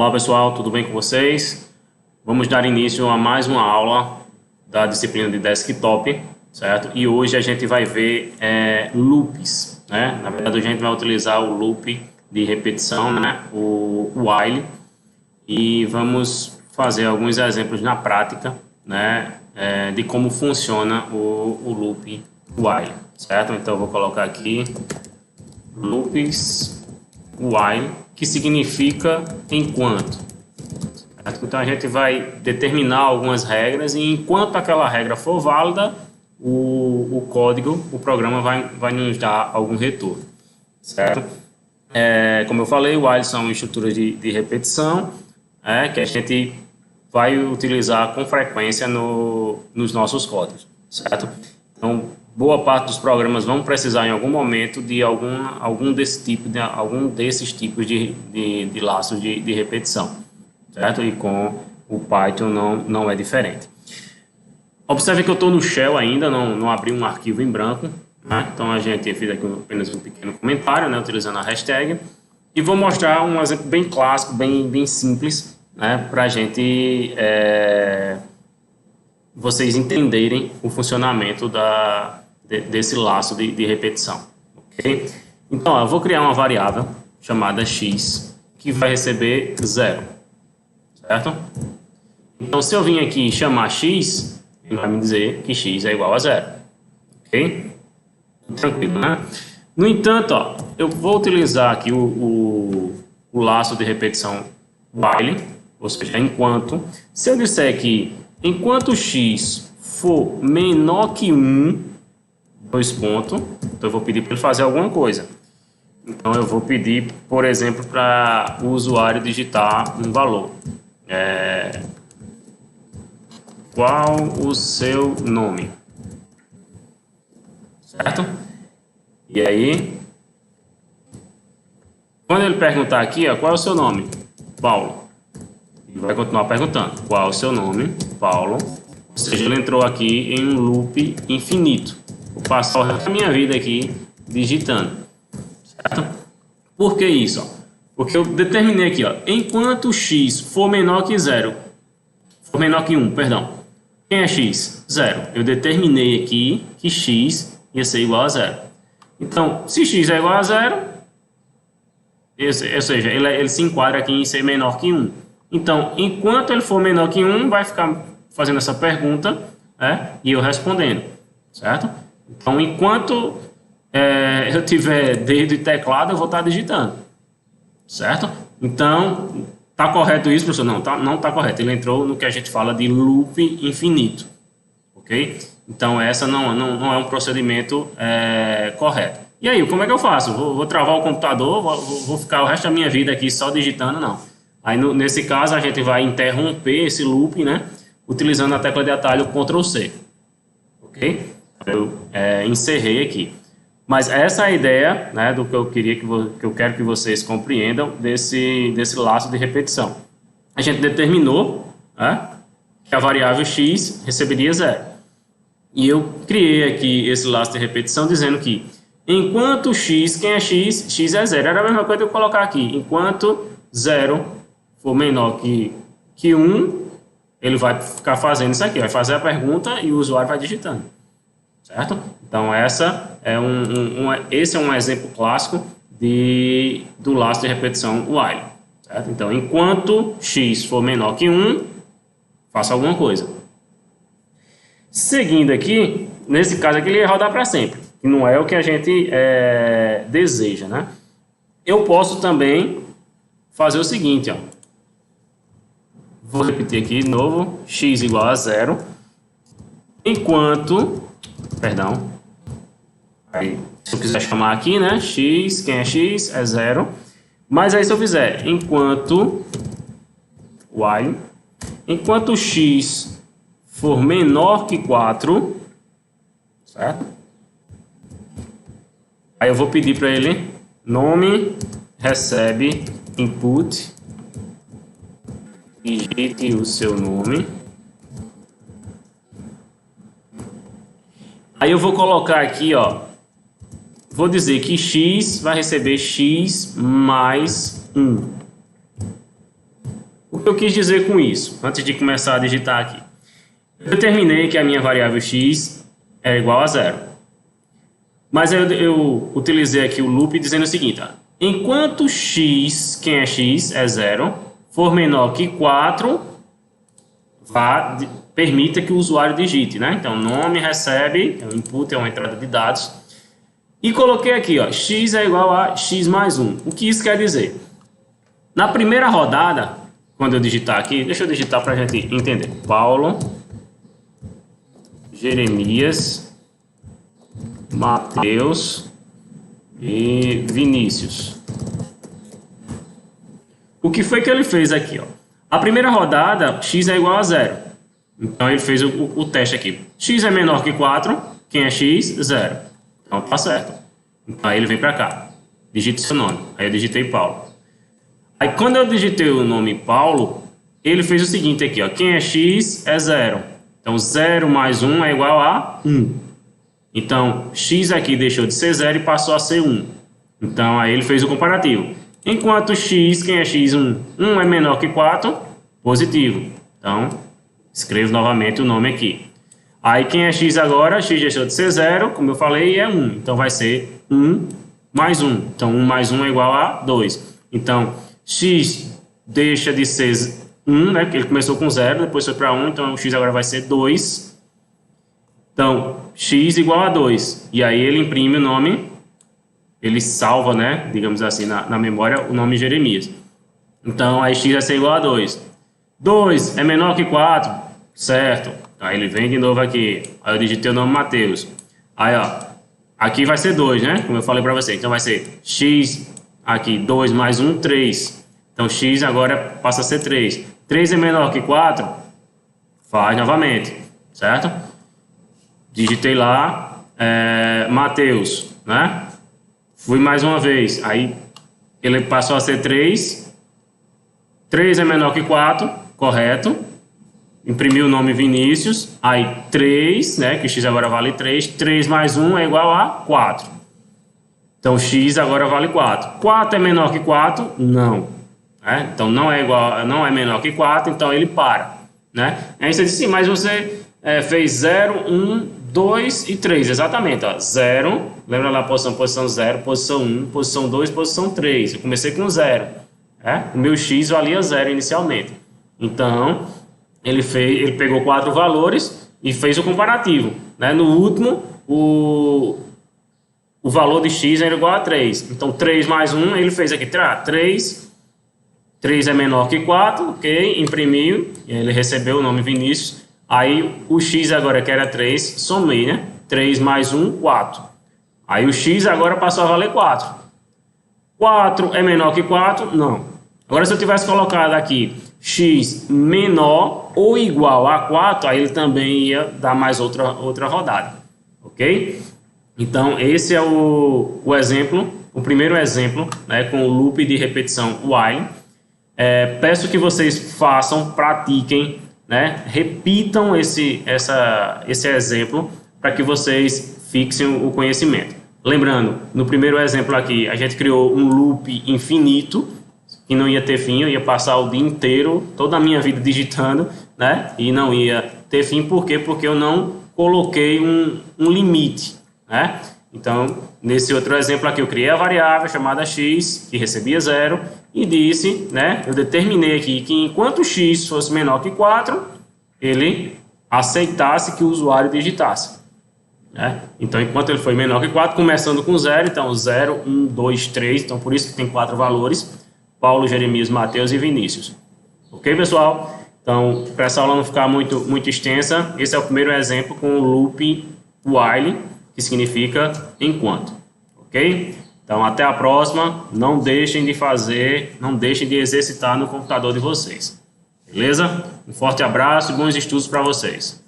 Olá pessoal, tudo bem com vocês? Vamos dar início a mais uma aula da disciplina de Desktop, certo? E hoje a gente vai ver loops, né? Na verdade a gente vai utilizar o loop de repetição, né? O while, e vamos fazer alguns exemplos na prática, né? De como funciona o loop while, certo? Então eu vou colocar aqui loops while, que significa enquanto. Certo? Então a gente vai determinar algumas regras e enquanto aquela regra for válida, o código, o programa vai nos dar algum retorno, certo? Como eu falei, o while são estruturas de repetição, que a gente vai utilizar com frequência nos nossos códigos, certo? Então, boa parte dos programas vão precisar em algum momento de algum desses tipos de laços de repetição, certo? E com o Python não é diferente. Observe que eu estou no Shell ainda, não abri um arquivo em branco, né? Então a gente fez aqui apenas um pequeno comentário, né, utilizando a hashtag, e vou mostrar um exemplo bem clássico, bem simples, né, para a gente vocês entenderem o funcionamento desse laço de repetição, ok? Então, eu vou criar uma variável chamada x, que vai receber 0, certo? Então, se eu vim aqui chamar x, ele vai me dizer que x é igual a 0, ok? Tranquilo, né? No entanto, ó, eu vou utilizar aqui o laço de repetição while, ou seja, enquanto. Se eu disser que enquanto x for menor que 1, dois pontos, então eu vou pedir para ele fazer alguma coisa. Então eu vou pedir, por exemplo, para o usuário digitar um valor. Qual o seu nome? Certo? E aí, quando ele perguntar aqui, ó, qual é o seu nome? Paulo. Ele vai continuar perguntando, qual é o seu nome? Paulo. Ou seja, ele entrou aqui em um loop infinito. Vou passar o resto da minha vida aqui digitando, certo? Por que isso? Ó? Porque eu determinei aqui, ó, enquanto x for menor que 0, for menor que 1, perdão. Quem é x? 0. Eu determinei aqui que x ia ser igual a 0. Então, se x é igual a 0, ou seja, ele se enquadra aqui em ser menor que 1. Então, enquanto ele for menor que 1, vai ficar fazendo essa pergunta, e eu respondendo, certo? Então, enquanto eu tiver dedo e teclado, eu vou estar digitando, certo? Então, está correto isso, professor? Não está correto. Ele entrou no que a gente fala de loop infinito, ok? Então, essa não é um procedimento correto. E aí, como é que eu faço? Vou travar o computador, vou ficar o resto da minha vida aqui só digitando? Não. Aí, nesse caso, a gente vai interromper esse loop, né? Utilizando a tecla de atalho Ctrl+C, ok? Eu encerrei aqui. Mas essa é a ideia, né, do que eu quero que vocês compreendam desse laço de repetição. A gente determinou, né, que a variável x receberia 0. E eu criei aqui esse laço de repetição dizendo que enquanto x, quem é x? X é 0. Era a mesma coisa que eu colocar aqui. Enquanto 0 for menor que 1, ele vai ficar fazendo isso aqui. Vai fazer a pergunta e o usuário vai digitando. Certo? Então, esse é um exemplo clássico do laço de repetição while. Certo? Então, enquanto x for menor que 1, faça alguma coisa. Seguindo aqui, nesse caso aqui, ele ia rodar para sempre, que não é o que a gente deseja, né? Eu posso também fazer o seguinte, ó. Vou repetir aqui de novo, x igual a 0, enquanto... Perdão. Aí, se eu quiser chamar aqui, né? X, quem é x? É 0. Mas aí se eu fizer enquanto while, enquanto x for menor que 4, certo? Aí eu vou pedir para ele nome, recebe, input, digite o seu nome. Aí eu vou colocar aqui, ó, vou dizer que x vai receber x mais 1. O que eu quis dizer com isso, antes de começar a digitar aqui? Eu determinei que a minha variável x é igual a 0. Mas eu utilizei aqui o loop dizendo o seguinte, ó, enquanto x, quem é x, é 0, for menor que 4, permita que o usuário digite, né? Então, nome recebe, o input é uma entrada de dados, e coloquei aqui, ó, x é igual a x mais 1. O que isso quer dizer? Na primeira rodada, quando eu digitar aqui, deixa eu digitar para a gente entender. Paulo, Jeremias, Mateus e Vinícius. O que foi que ele fez aqui, ó? A primeira rodada, x é igual a 0. Então, ele fez o teste aqui. X é menor que 4, quem é x? 0. Então, tá certo. Aí ele vem para cá. Digite seu nome. Aí eu digitei Paulo. Aí, quando eu digitei o nome Paulo, ele fez o seguinte aqui, ó. Quem é x é 0. Então, 0 mais 1 é igual a 1. Então, x aqui deixou de ser 0 e passou a ser 1. Então, aí ele fez o comparativo. Enquanto x, quem é x? 1. 1 é menor que 4, positivo. Então, escrevo novamente o nome aqui. Aí, quem é x agora? X deixou de ser 0, como eu falei, é 1. Então, vai ser 1 mais 1. Então, 1 mais 1 é igual a 2. Então, x deixa de ser 1, né? Porque ele começou com 0, depois foi para 1. Então, o x agora vai ser 2. Então, x igual a 2. E aí, ele imprime o nome, ele salva, né? Digamos assim, na memória, o nome Jeremias. Então, aí x vai ser igual a 2. 2 é menor que 4, certo? Aí ele vem de novo aqui. Aí eu digitei o nome Mateus. Aí, ó, aqui vai ser 2, né? Como eu falei para você. Então vai ser x, aqui, 2 mais 1, 3. Então x agora passa a ser 3. 3 é menor que 4? Faz novamente, certo? Digitei lá, Mateus, né? Fui mais uma vez. Aí ele passou a ser 3. 3 é menor que 4, correto. Imprimi o nome Vinícius, aí 3, né, que x agora vale 3, 3 mais 1 é igual a 4. Então, x agora vale 4. 4 é menor que 4? Não. Então, não é menor que 4, então ele para. Né? Aí você disse, sim, mas você fez 0, 1, 2 e 3, exatamente. Ó, 0, lembra lá a posição 0, posição 1, posição 2, posição 3. Eu comecei com 0. O meu x valia 0 inicialmente. Então, ele pegou 4 valores e fez o comparativo. Né? No último, o valor de x era igual a 3. Então, 3 mais 1, ele fez aqui 3. 3 é menor que 4, ok? Imprimiu, ele recebeu o nome Vinícius. Aí, o x agora, que era 3, somei, né? 3 mais 1, 4. Aí, o x agora passou a valer 4. 4 é menor que 4? Não. Agora, se eu tivesse colocado aqui x menor ou igual a 4, aí ele também ia dar mais outra rodada, ok? Então, esse é o exemplo, o primeiro exemplo, né, com o loop de repetição while. Peço que vocês façam, pratiquem, né, repitam esse exemplo para que vocês fixem o conhecimento. Lembrando, no primeiro exemplo aqui, a gente criou um loop infinito, que não ia ter fim, eu ia passar o dia inteiro, toda a minha vida digitando, né? E não ia ter fim, por quê? Porque eu não coloquei um limite, né? Então, nesse outro exemplo aqui, eu criei a variável chamada x, que recebia 0, e disse, né? Eu determinei aqui que enquanto x fosse menor que 4, ele aceitasse que o usuário digitasse. Né? Então, enquanto ele foi menor que 4, começando com 0, então 0, 1, 2, 3, então por isso que tem 4 valores. Paulo, Jeremias, Mateus e Vinícius. Ok, pessoal? Então, para essa aula não ficar muito extensa, esse é o primeiro exemplo com o loop while, que significa enquanto. Ok? Então, até a próxima. Não deixem de exercitar no computador de vocês. Beleza? Um forte abraço e bons estudos para vocês.